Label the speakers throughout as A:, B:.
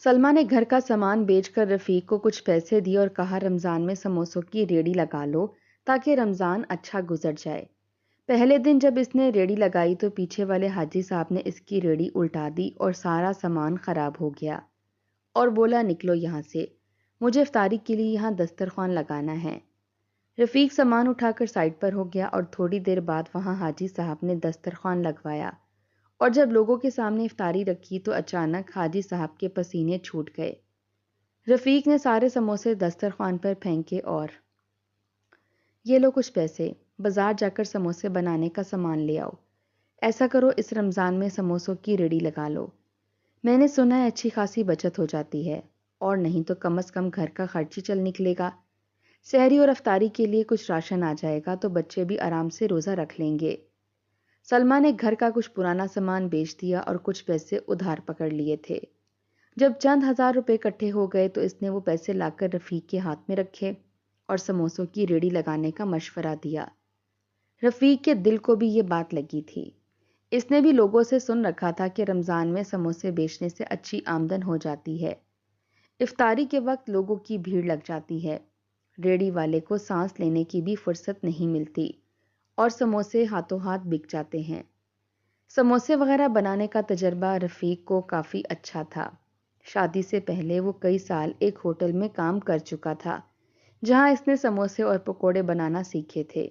A: سلما نے گھر کا سامان بیچ کر رفیق کو کچھ پیسے دیے اور کہا رمضان میں سموسوں کی ریڑھی لگا لو تاکہ رمضان اچھا گزر جائے۔ پہلے دن جب اس نے ریڑھی لگائی تو پیچھے والے حاجی صاحب نے اس کی ریڑھی الٹا دی اور سارا سامان خراب ہو گیا اور بولا نکلو یہاں سے، مجھے افطاری کے لیے یہاں دسترخوان لگانا ہے۔ رفیق سامان اٹھا کر سائڈ پر ہو گیا اور تھوڑی دیر بعد وہاں حاجی صاحب نے دسترخوان لگوایا اور جب لوگوں کے سامنے افطاری رکھی تو اچانک حاجی صاحب کے پسینے چھوٹ گئے۔ رفیق نے سارے سموسے دسترخوان پر پھینکے اور یہ لو کچھ پیسے، بازار جا کر سموسے بنانے کا سامان لے آؤ۔ ایسا کرو اس رمضان میں سموسوں کی ریڑھی لگا لو، میں نے سنا ہے اچھی خاصی بچت ہو جاتی ہے، اور نہیں تو کم از کم گھر کا خرچ ہی چل نکلے گا۔ سحری اور افطاری کے لیے کچھ راشن آ جائے گا تو بچے بھی آرام سے روزہ رکھ لیں گے۔ سلما نے گھر کا کچھ پرانا سامان بیچ دیا اور کچھ پیسے ادھار پکڑ لیے تھے۔ جب چند ہزار روپے اکٹھے ہو گئے تو اس نے وہ پیسے لا کر رفیق کے ہاتھ میں رکھے اور سموسوں کی ریڑھی لگانے کا مشورہ دیا۔ رفیق کے دل کو بھی یہ بات لگی تھی۔ اس نے بھی لوگوں سے سن رکھا تھا کہ رمضان میں سموسے بیچنے سے اچھی آمدن ہو جاتی ہے۔ افطاری کے وقت لوگوں کی بھیڑ لگ جاتی ہے، ریڑھی والے کو سانس لینے کی بھی فرصت نہیں ملتی اور سموسے ہاتھوں ہاتھ بک جاتے ہیں۔ سموسے وغیرہ بنانے کا تجربہ رفیق کو کافی اچھا تھا۔ شادی سے پہلے وہ کئی سال ایک ہوٹل میں کام کر چکا تھا جہاں اس نے سموسے اور پکوڑے بنانا سیکھے تھے۔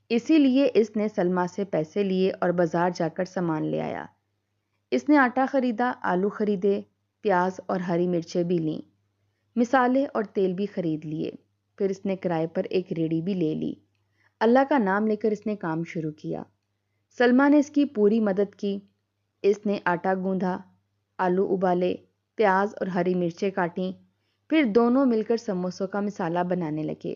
A: اسی لیے اس نے سلما سے پیسے لیے اور بازار جا کر سامان لے آیا۔ اس نے آٹا خریدا، آلو خریدے، پیاز اور ہری مرچیں بھی لیں، مسالے اور تیل بھی خرید لیے۔ پھر اس نے کرائے پر ایک ریڑھی بھی لے لی۔ اللہ کا نام لے کر اس نے کام شروع کیا۔ سلما نے اس کی پوری مدد کی۔ اس نے آٹا گوندھا، آلو ابالے، پیاز اور ہری مرچیں کاٹیں، پھر دونوں مل کر سموسوں کا مسالہ بنانے لگے۔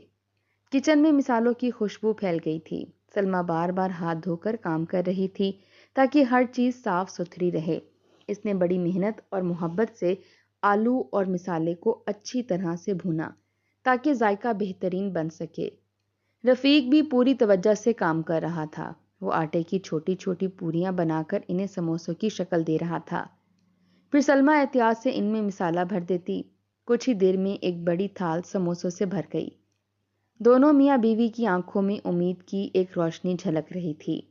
A: کچن میں مسالوں کی خوشبو پھیل گئی تھی۔ سلما بار بار ہاتھ دھو کر کام کر رہی تھی تاکہ ہر چیز صاف ستھری رہے۔ اس نے بڑی محنت اور محبت سے آلو اور مسالے کو اچھی طرح سے بھونا تاکہ ذائقہ بہترین بن سکے۔ رفیق بھی پوری توجہ سے کام کر رہا تھا۔ وہ آٹے کی چھوٹی چھوٹی پوریاں بنا کر انہیں سموسوں کی شکل دے رہا تھا۔ پھر سلما احتیاط سے ان میں مسالہ بھر دیتی۔ کچھ ہی دیر میں ایک بڑی تھال سموسوں سے بھر گئی۔ دونوں میاں بیوی کی آنکھوں میں امید کی ایک روشنی جھلک رہی تھی۔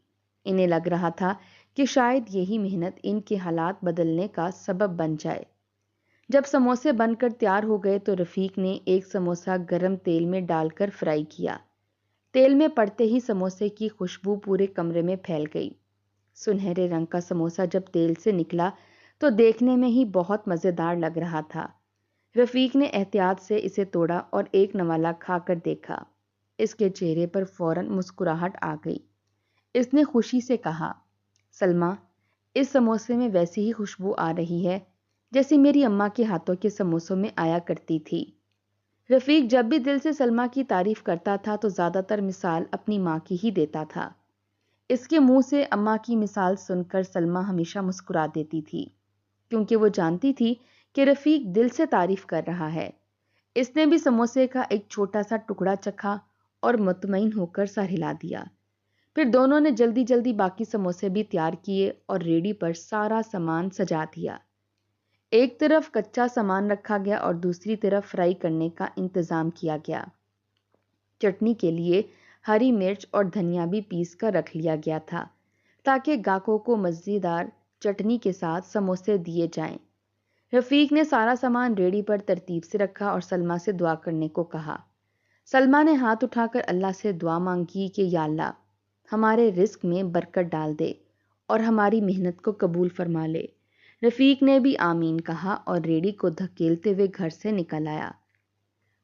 A: انہیں لگ رہا تھا کہ شاید یہی محنت ان کے حالات بدلنے کا سبب بن جائے۔ جب سموسے بن کر تیار ہو گئے تو رفیق نے ایک سموسہ گرم تیل میں ڈال کر فرائی کیا۔ تیل میں پڑتے ہی سموسے کی خوشبو پورے کمرے میں پھیل گئی۔ سنہرے رنگ کا سموسہ جب تیل سے نکلا تو دیکھنے میں ہی بہت مزیدار لگ رہا تھا۔ رفیق نے احتیاط سے اسے توڑا اور ایک نوالا کھا کر دیکھا۔ اس کے چہرے پر فوراً مسکراہٹ آ گئی۔ اس نے خوشی سے کہا، سلما، اس سموسے میں ویسی ہی خوشبو آ رہی ہے جیسی میری اماں کے ہاتھوں کے سموسوں میں آیا کرتی تھی۔ رفیق جب بھی دل سے سلما کی تعریف کرتا تھا تو زیادہ تر مثال اپنی ماں کی ہی دیتا تھا۔ اس کے منہ سے اماں کی مثال سن کر سلما ہمیشہ مسکرا دیتی تھی، کیونکہ وہ جانتی تھی کہ رفیق دل سے تعریف کر رہا ہے۔ اس نے بھی سموسے کا ایک چھوٹا سا ٹکڑا چکھا اور مطمئن ہو کر سر ہلا دیا۔ پھر دونوں نے جلدی جلدی باقی سموسے بھی تیار کیے اور ریڑھی پر سارا سامان سجا دیا۔ ایک طرف کچا سامان رکھا گیا اور دوسری طرف فرائی کرنے کا انتظام کیا گیا۔ چٹنی کے لیے ہری مرچ اور دھنیا بھی پیس کر رکھ لیا گیا تھا تاکہ گاہکوں کو مزیدار چٹنی کے ساتھ سموسے دیے جائیں۔ رفیق نے سارا سامان ریڑھی پر ترتیب سے رکھا اور سلما سے دعا کرنے کو کہا۔ سلما نے ہاتھ اٹھا کر اللہ سے دعا مانگی کہ یا اللہ، ہمارے رزق میں برکت ڈال دے اور ہماری محنت کو قبول فرما لے۔ رفیق نے بھی آمین کہا اور ریڑھی کو دھکیلتے ہوئے گھر سے نکل آیا۔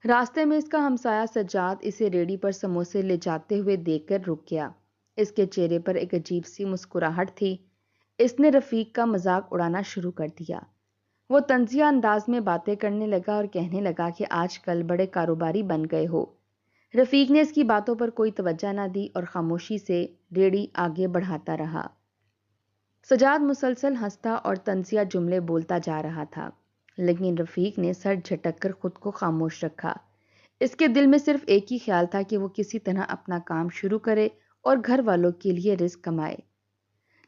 A: راستے میں اس کا ہمسایہ سجاد اسے ریڑھی پر سموسے لے جاتے ہوئے دیکھ کر رک گیا۔ اس کے چہرے پر ایک عجیب سی مسکراہٹ تھی۔ اس نے رفیق کا مذاق اڑانا شروع کر دیا۔ وہ طنزیہ انداز میں باتیں کرنے لگا اور کہنے لگا کہ آج کل بڑے کاروباری بن گئے ہو۔ رفیق نے اس کی باتوں پر کوئی توجہ نہ دی اور خاموشی سے ریڑھی آگے بڑھاتا رہا۔ سجاد مسلسل ہنستا اور طنزیہ جملے بولتا جا رہا تھا، لیکن رفیق نے سر جھٹک کر خود کو خاموش رکھا۔ اس کے دل میں صرف ایک ہی خیال تھا کہ وہ کسی طرح اپنا کام شروع کرے اور گھر والوں کے لیے رزق کمائے۔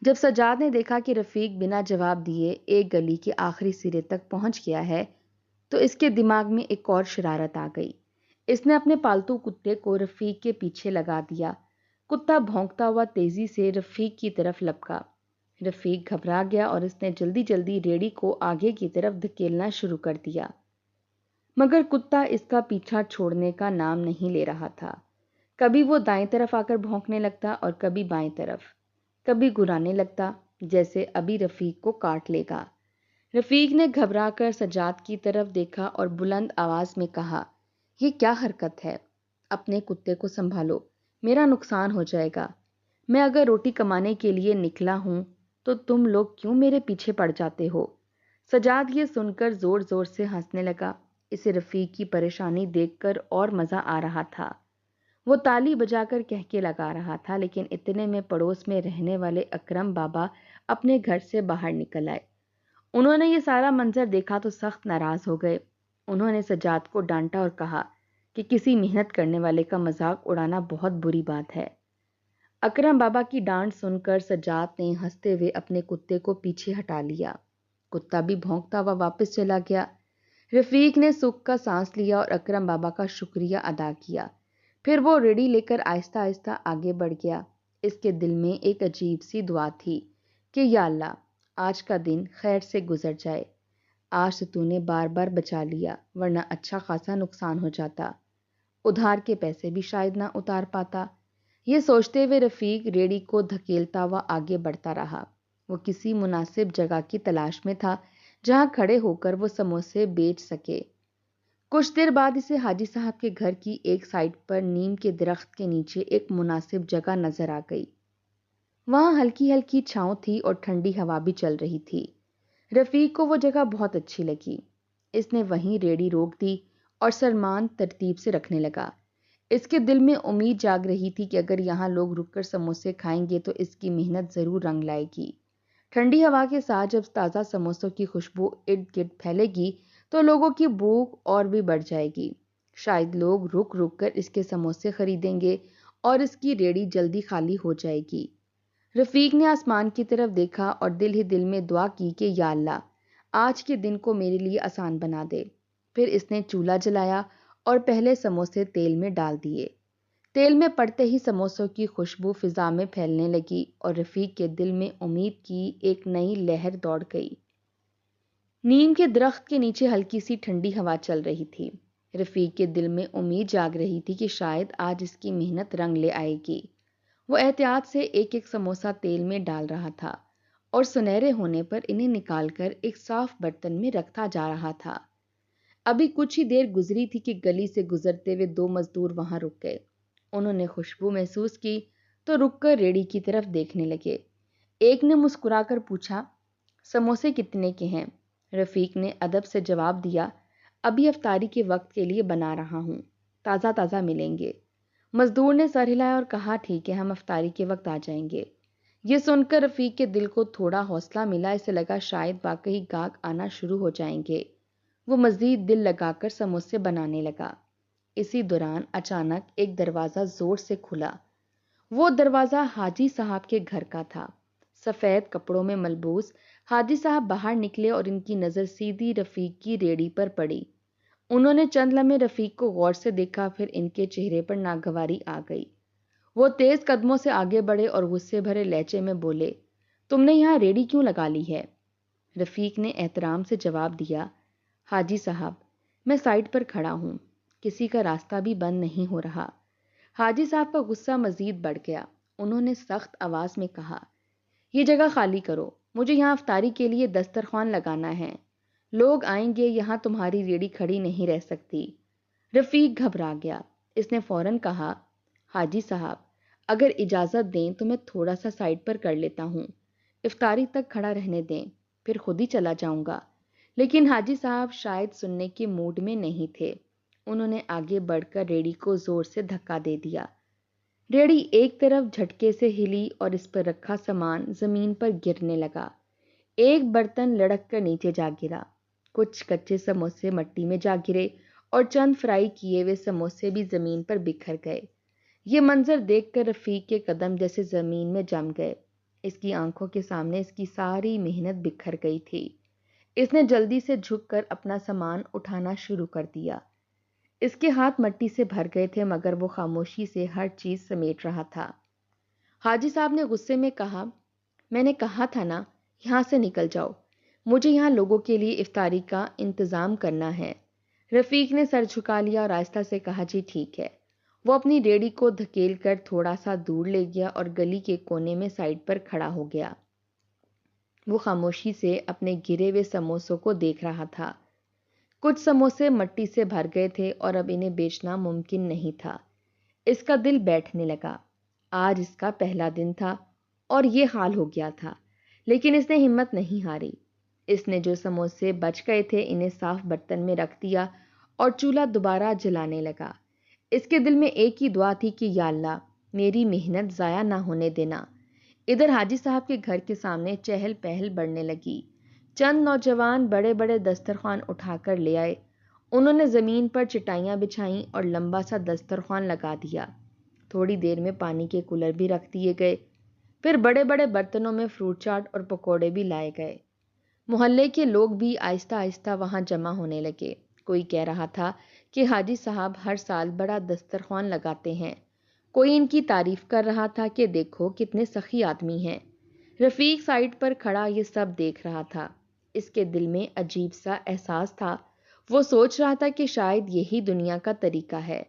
A: جب سجاد نے دیکھا کہ رفیق بنا جواب دیے ایک گلی کے آخری سرے تک پہنچ گیا ہے تو اس کے دماغ میں ایک اور شرارت آ گئی۔ اس نے اپنے پالتو کتے کو رفیق کے پیچھے لگا دیا۔ کتا بھونکتا ہوا تیزی سے رفیق کی طرف لپکا۔ رفیق گھبرا گیا اور اس نے جلدی جلدی ریڑھی کو آگے کی طرف دھکیلنا شروع کر دیا، مگر کتا اس کا پیچھا چھوڑنے کا نام نہیں لے رہا تھا۔ کبھی وہ دائیں طرف آ کر بھونکنے لگتا اور کبھی بائیں طرف، کبھی گرانے لگتا جیسے ابھی رفیق کو کاٹ لے گا۔ رفیق نے گھبرا کر سجاد کی طرف دیکھا اور بلند آواز میں کہا، یہ کیا حرکت ہے؟ اپنے کتے کو سنبھالو، میرا نقصان ہو جائے گا۔ میں اگر روٹی کمانے کے لیے نکلا ہوں تو تم لوگ کیوں میرے پیچھے پڑ جاتے ہو؟ سجاد یہ سن کر زور زور سے ہنسنے لگا۔ اسے رفیق کی پریشانی دیکھ کر اور مزہ آ رہا تھا۔ وہ تالی بجا کر کہکے لگا رہا تھا، لیکن اتنے میں پڑوس میں رہنے والے اکرم بابا اپنے گھر سے باہر نکل آئے۔ انہوں نے یہ سارا منظر دیکھا تو سخت ناراض ہو گئے۔ انہوں نے سجاد کو ڈانٹا اور کہا کہ کسی محنت کرنے والے کا مذاق اڑانا بہت بری بات ہے۔ اکرم بابا کی ڈانٹ سن کر سجاد نے ہنستے ہوئے اپنے کتے کو پیچھے ہٹا لیا۔ کتا بھی بھونکتا ہوا واپس چلا گیا۔ رفیق نے سکھ کا سانس لیا اور اکرم بابا کا شکریہ ادا کیا۔ پھر وہ ریڑھی لے کر آہستہ آہستہ آگے بڑھ گیا۔ اس کے دل میں ایک عجیب سی دعا تھی کہ یا اللہ، آج کا دن خیر سے گزر جائے۔ آج تو نے بار بار بچا لیا، ورنہ اچھا خاصا نقصان ہو جاتا۔ ادھار کے پیسے بھی شاید نہ اتار پاتا۔ یہ سوچتے ہوئے رفیق ریڑھی کو دھکیلتا ہوا آگے بڑھتا رہا۔ وہ کسی مناسب جگہ کی تلاش میں تھا جہاں کھڑے ہو کر وہ سموسے بیچ سکے۔ کچھ دیر بعد اسے حاجی صاحب کے گھر کی ایک سائڈ پر نیم کے درخت کے نیچے ایک مناسب جگہ نظر آ گئی۔ وہاں ہلکی ہلکی چھاؤں تھی اور ٹھنڈی ہوا بھی چل رہی تھی۔ رفیق کو وہ جگہ بہت اچھی لگی۔ اس نے وہیں ریڑھی روک دی اور سامان ترتیب سے رکھنے لگا۔ اس کے دل میں امید جاگ رہی تھی کہ اگر یہاں لوگ رک کر سموسے کھائیں گے تو اس کی محنت ضرور رنگ لائے گی۔ ٹھنڈی ہوا کے ساتھ جب تازہ سموسوں کی خوشبو ارد گرد پھیلے گی تو لوگوں کی بھوک اور بھی بڑھ جائے گی۔ شاید لوگ رک رک کر اس کے سموسے خریدیں گے اور اس کی ریڑھی جلدی خالی ہو جائے گی۔ رفیق نے آسمان کی طرف دیکھا اور دل ہی دل میں دعا کی کہ یا اللہ، آج کے دن کو میرے لیے آسان بنا دے۔ پھر اس نے چولہا جلایا اور پہلے سموسے تیل میں ڈال دیے۔ تیل میں پڑتے ہی سموسوں کی خوشبو فضا میں پھیلنے لگی اور رفیق کے دل میں امید کی ایک نئی لہر دوڑ گئی۔ نیم کے درخت کے نیچے ہلکی سی ٹھنڈی ہوا چل رہی تھی۔ رفیق کے دل میں امید جاگ رہی تھی کہ شاید آج اس کی محنت رنگ لے آئے گی۔ وہ احتیاط سے ایک ایک سموسہ تیل میں ڈال رہا تھا اور سنہرے ہونے پر انہیں نکال کر ایک صاف برتن میں رکھتا جا رہا تھا۔ ابھی کچھ ہی دیر گزری تھی کہ گلی سے گزرتے ہوئے دو مزدور وہاں رک گئے۔ انہوں نے خوشبو محسوس کی تو رک کر ریڑھی کی طرف دیکھنے لگے۔ ایک نے مسکرا کر پوچھا، سموسے کتنے کے ہیں؟ رفیق نے ادب سے جواب دیا، ابھی افطاری کے وقت کے لیے بنا رہا ہوں، تازہ تازہ ملیں گے۔ مزدور نے سر ہلایا اور کہا، ٹھیک ہے، ہم افطاری کے وقت آ جائیں گے۔ یہ سن کر رفیق کے دل کو تھوڑا حوصلہ ملا۔ اسے لگا شاید واقعی گاہک آنا شروع ہو جائیں گے۔ وہ مزید دل لگا کر سموسے بنانے لگا۔ اسی دوران اچانک ایک دروازہ زور سے کھلا۔ وہ دروازہ حاجی صاحب کے گھر کا تھا۔ سفید کپڑوں میں ملبوس حاجی صاحب باہر نکلے اور ان کی نظر سیدھی رفیق کی ریڑھی پر پڑی۔ انہوں نے چند لمحے رفیق کو غور سے دیکھا، پھر ان کے چہرے پر ناگواری آ گئی۔ وہ تیز قدموں سے آگے بڑھے اور غصے بھرے لہجے میں بولے، تم نے یہاں ریڑھی کیوں لگا لی ہے؟ رفیق نے احترام سے جواب دیا، حاجی صاحب، میں سائٹ پر کھڑا ہوں، کسی کا راستہ بھی بند نہیں ہو رہا۔ حاجی صاحب کا غصہ مزید بڑھ گیا۔ انہوں نے سخت آواز میں کہا، یہ جگہ خالی کرو، مجھے یہاں افطاری کے لیے دسترخوان لگانا ہے۔ لوگ آئیں گے، یہاں تمہاری ریڑھی کھڑی نہیں رہ سکتی۔ رفیق گھبرا گیا۔ اس نے فوراً کہا، حاجی صاحب، اگر اجازت دیں تو میں تھوڑا سا سائڈ پر کر لیتا ہوں، افطاری تک کھڑا رہنے دیں، پھر خود ہی چلا جاؤں گا۔ لیکن حاجی صاحب شاید سننے کے موڈ میں نہیں تھے۔ انہوں نے آگے بڑھ کر ریڑھی کو زور سے دھکا دے دیا۔ ریڑھی ایک طرف جھٹکے سے ہلی اور اس پر رکھا سامان زمین پر گرنے لگا۔ ایک برتن لڑک کر نیچے جا گرا، کچھ کچے سموسے مٹی میں جا گرے اور چند فرائی کیے ہوئے سموسے بھی زمین پر بکھر گئے۔ یہ منظر دیکھ کر رفیق کے قدم جیسے زمین میں جم گئے۔ اس کی آنکھوں کے سامنے اس کی ساری محنت بکھر گئی تھی۔ اس نے جلدی سے جھک کر اپنا سامان اٹھانا شروع کر دیا۔ اس کے ہاتھ مٹی سے بھر گئے تھے مگر وہ خاموشی سے ہر چیز سمیٹ رہا تھا۔ حاجی صاحب نے غصے میں کہا، میں نے کہا تھا نا، یہاں سے نکل جاؤ، مجھے یہاں لوگوں کے لیے افطاری کا انتظام کرنا ہے۔ رفیق نے سر جھکا لیا اور آہستہ سے کہا، جی ٹھیک ہے۔ وہ اپنی ریڑھی کو دھکیل کر تھوڑا سا دور لے گیا اور گلی کے کونے میں سائڈ پر کھڑا ہو گیا۔ وہ خاموشی سے اپنے گرے ہوئے سموسوں کو دیکھ رہا تھا۔ کچھ سموسے مٹی سے بھر گئے تھے اور اب انہیں بیچنا ممکن نہیں تھا۔ اس کا دل بیٹھنے لگا۔ آج اس کا پہلا دن تھا اور یہ حال ہو گیا تھا، لیکن اس نے ہمت نہیں ہاری۔ اس نے جو سموسے بچ گئے تھے انہیں صاف برتن میں رکھ دیا اور چولہا دوبارہ جلانے لگا۔ اس کے دل میں ایک ہی دعا تھی کہ یا اللہ، میری محنت ضائع نہ ہونے دینا۔ ادھر حاجی صاحب کے گھر کے سامنے چہل پہل بڑھنے لگی۔ چند نوجوان بڑے بڑے دسترخوان اٹھا کر لے آئے۔ انہوں نے زمین پر چٹائیاں بچھائیں اور لمبا سا دسترخوان لگا دیا۔ تھوڑی دیر میں پانی کے کولر بھی رکھ دیے گئے۔ پھر بڑے بڑے برتنوں میں فروٹ چاٹ اور پکوڑے بھی لائے گئے۔ محلے کے لوگ بھی آہستہ آہستہ وہاں جمع ہونے لگے۔ کوئی کہہ رہا تھا کہ حاجی صاحب ہر سال بڑا دسترخوان لگاتے ہیں۔ کوئی ان کی تعریف کر رہا تھا کہ دیکھو کتنے سخی آدمی ہیں۔ رفیق سائٹ پر کھڑا یہ سب دیکھ رہا تھا۔ اس کے دل میں عجیب سا احساس تھا۔ وہ سوچ رہا تھا کہ شاید یہی دنیا کا طریقہ ہے۔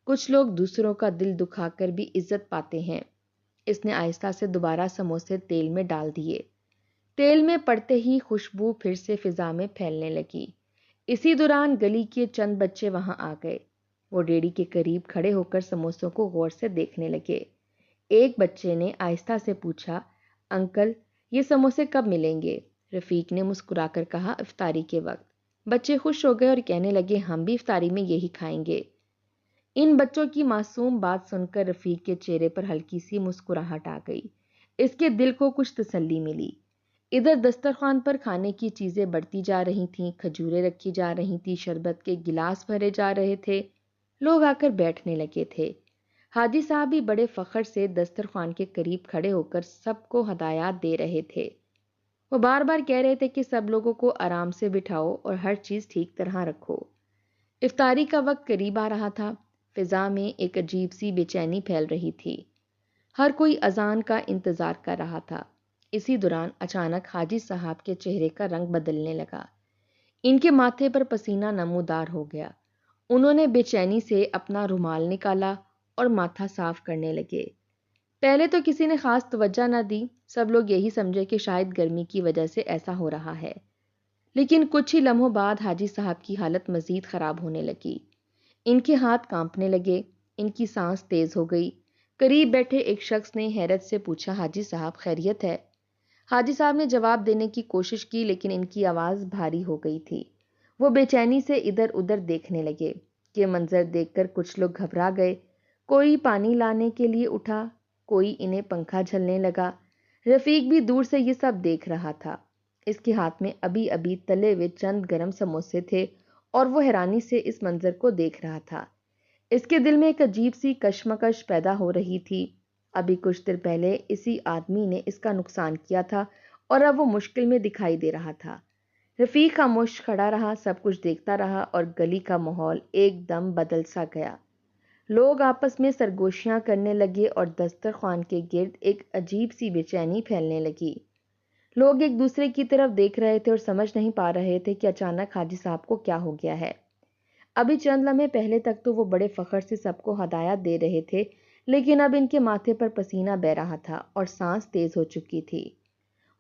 A: کچھ لوگ دوسروں کا دل دکھا کر بھی عزت پاتے ہیں۔ اس نے آہستہ سے دوبارہ سموسے تیل میں ڈال دیے۔ تیل میں پڑتے ہی خوشبو پھر سے فضا میں پھیلنے لگی۔ اسی دوران گلی کے چند بچے وہاں آ گئے۔ وہ ریڑھی کے قریب کھڑے ہو کر سموسوں کو غور سے دیکھنے لگے۔ ایک بچے نے آہستہ سے پوچھا، انکل یہ سموسے کب ملیں گے؟ رفیق نے مسکرا کر کہا، افطاری کے وقت۔ بچے خوش ہو گئے اور کہنے لگے، ہم بھی افطاری میں یہی کھائیں گے۔ ان بچوں کی معصوم بات سن کر رفیق کے چہرے پر ہلکی سی مسکراہٹ آ گئی۔ اس کے دل کو کچھ تسلی ملی۔ ادھر دسترخوان پر کھانے کی چیزیں بڑھتی جا رہی تھیں، کھجوریں رکھی جا رہی تھیں، شربت کے گلاس بھرے جا رہے تھے، لوگ آ کر بیٹھنے لگے تھے۔ حاجی صاحب بھی بڑے فخر سے دسترخوان کے قریب کھڑے ہو کر سب کو ہدایات دے رہے تھے۔ وہ بار بار کہہ رہے تھے کہ سب لوگوں کو آرام سے بٹھاؤ اور ہر چیز ٹھیک طرح رکھو۔ افطاری کا وقت قریب آ رہا تھا۔ فضا میں ایک عجیب سی بے چینی پھیل رہی تھی۔ ہر کوئی اذان کا انتظار کر رہا تھا۔ اسی دوران اچانک حاجی صاحب کے چہرے کا رنگ بدلنے لگا۔ ان کے ماتھے پر پسینہ نمودار ہو گیا۔ انہوں نے بے چینی سے اپنا رومال نکالا اور ماتھا صاف کرنے لگے۔ پہلے تو کسی نے خاص توجہ نہ دی، سب لوگ یہی سمجھے کہ شاید گرمی کی وجہ سے ایسا ہو رہا ہے۔ لیکن کچھ ہی لمحوں بعد حاجی صاحب کی حالت مزید خراب ہونے لگی۔ ان کے ہاتھ کانپنے لگے، ان کی سانس تیز ہو گئی۔ قریب بیٹھے ایک شخص نے حیرت سے پوچھا، حاجی صاحب خیریت ہے؟ حاجی صاحب نے جواب دینے کی کوشش کی لیکن ان کی آواز بھاری ہو گئی تھی۔ وہ بے چینی سے ادھر ادھر دیکھنے لگے۔ یہ منظر دیکھ کر کچھ لوگ گھبرا گئے۔ کوئی پانی لانے کے لیے اٹھا، کوئی انہیں پنکھا جھلنے لگا۔ رفیق بھی دور سے یہ سب دیکھ رہا تھا۔ اس کے ہاتھ میں ابھی ابھی تلے ہوئے چند گرم سموسے تھے اور وہ حیرانی سے اس منظر کو دیکھ رہا تھا۔ اس کے دل میں ایک عجیب سی کشمکش پیدا ہو رہی تھی۔ ابھی کچھ دیر پہلے اسی آدمی نے اس کا نقصان کیا تھا اور اب وہ مشکل میں دکھائی دے رہا تھا۔ رفیق خاموش کھڑا رہا، سب کچھ دیکھتا رہا اور گلی کا ماحول ایک دم بدل سا گیا۔ لوگ آپس میں سرگوشیاں کرنے لگے اور دسترخوان کے گرد ایک عجیب سی بے چینی پھیلنے لگی۔ لوگ ایک دوسرے کی طرف دیکھ رہے تھے اور سمجھ نہیں پا رہے تھے کہ اچانک حاجی صاحب کو کیا ہو گیا ہے۔ ابھی چند لمحے پہلے تک تو وہ بڑے فخر سے سب کو ہدایات دے رہے تھے، لیکن اب ان کے ماتھے پر پسینہ بہہ رہا تھا اور سانس تیز ہو چکی تھی۔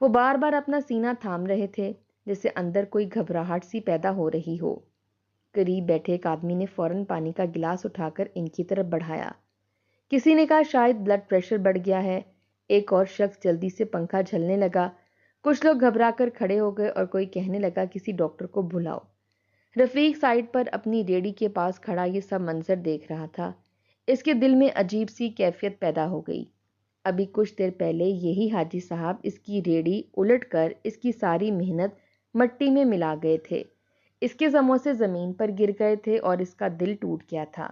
A: وہ بار بار اپنا سینہ تھام رہے تھے، جیسے اندر کوئی گھبراہٹ سی پیدا ہو رہی ہو۔ قریب بیٹھے ایک آدمی نے فوراً پانی کا گلاس اٹھا کر ان کی طرف بڑھایا۔ کسی نے کہا شاید بلڈ پریشر بڑھ گیا ہے۔ ایک اور شخص جلدی سے پنکھا جھلنے لگا۔ کچھ لوگ گھبرا کر کھڑے ہو گئے اور کوئی کہنے لگا کسی ڈاکٹر کو بلاؤ۔ رفیق سائڈ پر اپنی ریڑھی کے پاس کھڑا یہ سب منظر دیکھ رہا تھا۔ اس کے دل میں عجیب سی کیفیت پیدا ہو گئی۔ ابھی کچھ دیر پہلے یہی حاجی صاحب اس کی ریڑھی الٹ کر اس کی ساری محنت مٹی میں ملا گئے تھے۔ اس کے سموسے زمین پر گر گئے تھے اور اس کا دل ٹوٹ گیا تھا۔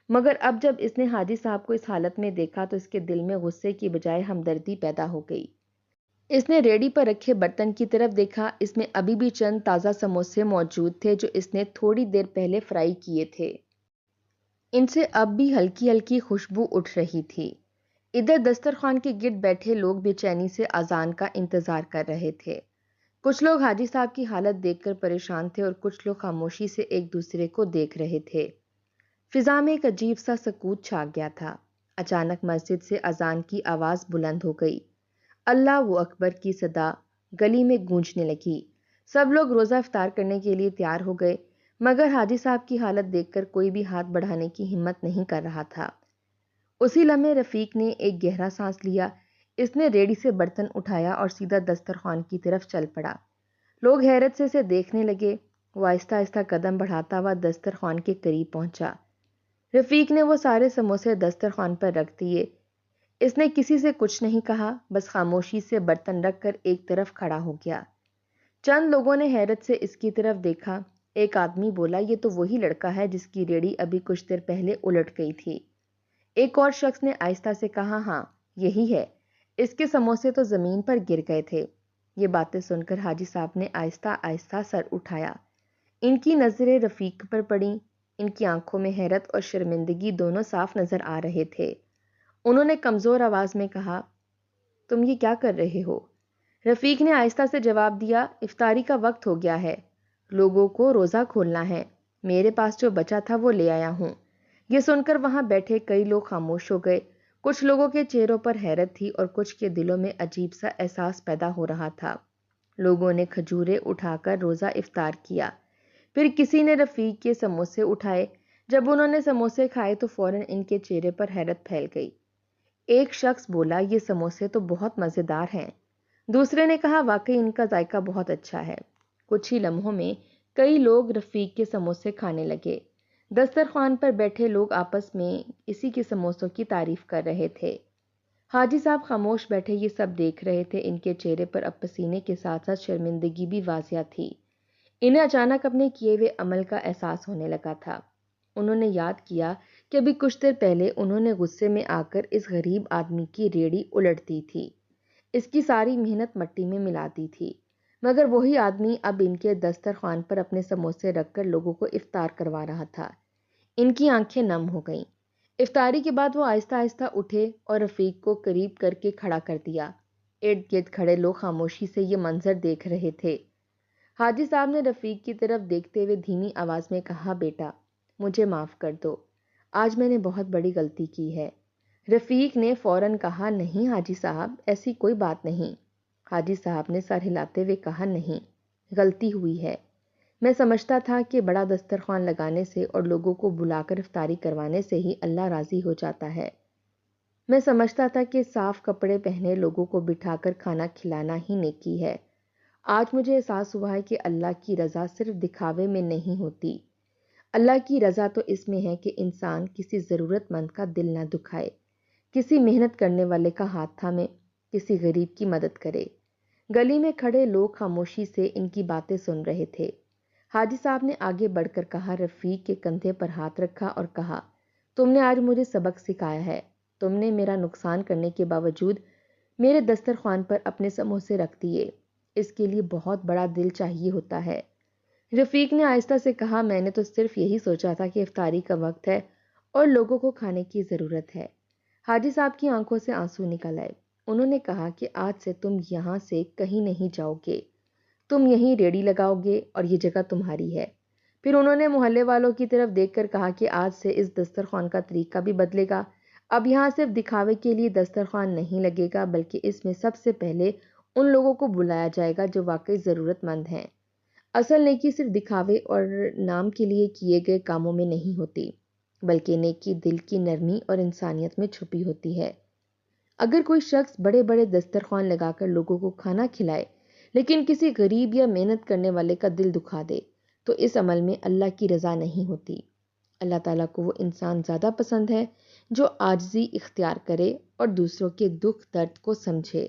A: مگر اب جب اس نے حاجی صاحب کو اس حالت میں دیکھا تو اس کے دل میں غصے کی بجائے ہمدردی پیدا ہو گئی۔ اس نے ریڑھی پر رکھے برتن کی طرف دیکھا۔ اس میں ابھی بھی چند تازہ سموسے موجود تھے جو اس نے تھوڑی دیر پہلے فرائی کیے تھے۔ ان سے اب بھی ہلکی ہلکی خوشبو اٹھ رہی تھی۔ ادھر دسترخوان کے گرد بیٹھے لوگ بے چینی سے اذان کا انتظار کر رہے تھے۔ کچھ لوگ حاجی صاحب کی حالت دیکھ کر پریشان تھے اور کچھ لوگ خاموشی سے ایک دوسرے کو دیکھ رہے تھے۔ فضا میں ایک عجیب سا سکوت چھا گیا تھا۔ اچانک مسجد سے اذان کی آواز بلند ہو گئی۔ اللہ اکبر کی صدا گلی میں گونجنے لگی۔ سب لوگ روزہ افطار کرنے کے لیے تیار ہو گئے، مگر حاجی صاحب کی حالت دیکھ کر کوئی بھی ہاتھ بڑھانے کی ہمت نہیں کر رہا تھا۔ اسی لمحے رفیق نے ایک گہرا سانس لیا۔ اس نے ریڑھی سے برتن اٹھایا اور سیدھا دسترخوان کی طرف چل پڑا۔ لوگ حیرت سے اسے دیکھنے لگے۔ وہ آہستہ آہستہ قدم بڑھاتا ہوا دسترخوان کے قریب پہنچا۔ رفیق نے وہ سارے سموسے دسترخوان پر رکھ دیے۔ اس نے کسی سے کچھ نہیں کہا، بس خاموشی سے برتن رکھ کر ایک طرف کھڑا ہو گیا۔ چند لوگوں نے حیرت سے اس کی طرف دیکھا۔ ایک آدمی بولا، یہ تو وہی لڑکا ہے جس کی ریڑھی ابھی کچھ دیر پہلے الٹ گئی تھی۔ ایک اور شخص نے آہستہ سے کہا، ہاں یہی ہے، اس کے سموسے تو زمین پر گر گئے تھے۔ یہ باتیں سن کر حاجی صاحب نے آہستہ آہستہ سر اٹھایا۔ ان کی نظریں رفیق پر پڑیں۔ ان کی آنکھوں میں حیرت اور شرمندگی دونوں صاف نظر آ رہے تھے۔ انہوں نے کمزور آواز میں کہا، تم یہ کیا کر رہے ہو؟ رفیق نے آہستہ سے جواب دیا، افطاری کا وقت ہو گیا ہے، لوگوں کو روزہ کھولنا ہے، میرے پاس جو بچا تھا وہ لے آیا ہوں۔ یہ سن کر وہاں بیٹھے کئی لوگ خاموش ہو گئے۔ کچھ لوگوں کے چہروں پر حیرت تھی اور کچھ کے دلوں میں عجیب سا احساس پیدا ہو رہا تھا۔ لوگوں نے کھجوریں اٹھا کر روزہ افطار کیا۔ پھر کسی نے رفیق کے سموسے اٹھائے۔ جب انہوں نے سموسے کھائے تو فوراً ان کے چہرے پر حیرت پھیل گئی۔ ایک شخص بولا، یہ سموسے تو بہت مزیدار ہیں۔ دوسرے نے کہا، واقعی ان کا ذائقہ بہت اچھا ہے۔ کچھ ہی لمحوں میں کئی لوگ رفیق کے سموسے کھانے لگے۔ دسترخوان پر بیٹھے لوگ آپس میں اسی کے سموسوں کی تعریف کر رہے تھے۔ حاجی صاحب خاموش بیٹھے یہ سب دیکھ رہے تھے۔ ان کے چہرے پر اب پسینے کے ساتھ ساتھ شرمندگی بھی واضح تھی۔ انہیں اچانک اپنے کیے ہوئے عمل کا احساس ہونے لگا تھا۔ انہوں نے یاد کیا کہ ابھی کچھ دیر پہلے انہوں نے غصے میں آ کر اس غریب آدمی کی ریڑھی الٹ دی تھی، اس کی ساری محنت مٹی میں ملا دی تھی، مگر وہی آدمی اب ان کے دسترخوان پر اپنے سموسے رکھ کر لوگوں کو افطار کروا رہا تھا۔ ان کی آنکھیں نم ہو گئیں۔ افطاری کے بعد وہ آہستہ آہستہ اٹھے اور رفیق کو قریب کر کے کھڑا کر دیا۔ ارد گرد کھڑے لوگ خاموشی سے یہ منظر دیکھ رہے تھے۔ حاجی صاحب نے رفیق کی طرف دیکھتے ہوئے دھیمی آواز میں کہا، بیٹا مجھے معاف کر دو، آج میں نے بہت بڑی غلطی کی ہے۔ رفیق نے فوراً کہا، نہیں حاجی صاحب، ایسی کوئی بات نہیں۔ حاجی صاحب نے سر ہلاتے ہوئے کہا، نہیں، غلطی ہوئی ہے۔ میں سمجھتا تھا کہ بڑا دسترخوان لگانے سے اور لوگوں کو بلا کر افطاری کروانے سے ہی اللہ راضی ہو جاتا ہے۔ میں سمجھتا تھا کہ صاف کپڑے پہنے لوگوں کو بٹھا کر کھانا کھلانا ہی نیکی ہے۔ آج مجھے احساس ہوا ہے کہ اللہ کی رضا صرف دکھاوے میں نہیں ہوتی۔ اللہ کی رضا تو اس میں ہے کہ انسان کسی ضرورت مند کا دل نہ دکھائے، کسی محنت کرنے والے کا ہاتھ تھامے، کسی غریب کی مدد کرے۔ گلی میں کھڑے لوگ خاموشی سے ان کی باتیں سن رہے تھے۔ حاجی صاحب نے آگے بڑھ کر کہا، رفیق کے کندھے پر ہاتھ رکھا اور کہا، تم نے آج مجھے سبق سکھایا ہے۔ تم نے میرا نقصان کرنے کے باوجود میرے دسترخوان پر اپنے سموسے رکھ دیے، اس کے لیے بہت بڑا دل چاہیے ہوتا ہے۔ رفیق نے آہستہ سے کہا، میں نے تو صرف یہی سوچا تھا کہ افطاری کا وقت ہے اور لوگوں کو کھانے کی ضرورت ہے۔ حاجی صاحب کی آنکھوں سے آنسو نکل آئے۔ انہوں نے کہا کہ آج سے تم یہاں سے کہیں نہیں جاؤ گے، تم یہیں ریڑھی لگاؤ گے اور یہ جگہ تمہاری ہے۔ پھر انہوں نے محلے والوں کی طرف دیکھ کر کہا کہ آج سے اس دسترخوان کا طریقہ بھی بدلے گا۔ اب یہاں صرف دکھاوے کے لیے دسترخوان نہیں لگے گا، بلکہ اس میں سب سے پہلے ان لوگوں کو بلایا جائے گا جو واقعی ضرورت مند ہیں۔ اصل نیکی صرف دکھاوے اور نام کے لیے کیے گئے کاموں میں نہیں ہوتی، بلکہ نیکی دل کی نرمی اور انسانیت میں چھپی ہوتی ہے۔ اگر کوئی شخص بڑے بڑے دسترخوان لگا کر لوگوں کو کھانا کھلائے لیکن کسی غریب یا محنت کرنے والے کا دل دکھا دے تو اس عمل میں اللہ کی رضا نہیں ہوتی۔ اللہ تعالیٰ کو وہ انسان زیادہ پسند ہے جو عاجزی اختیار کرے اور دوسروں کے دکھ درد کو سمجھے۔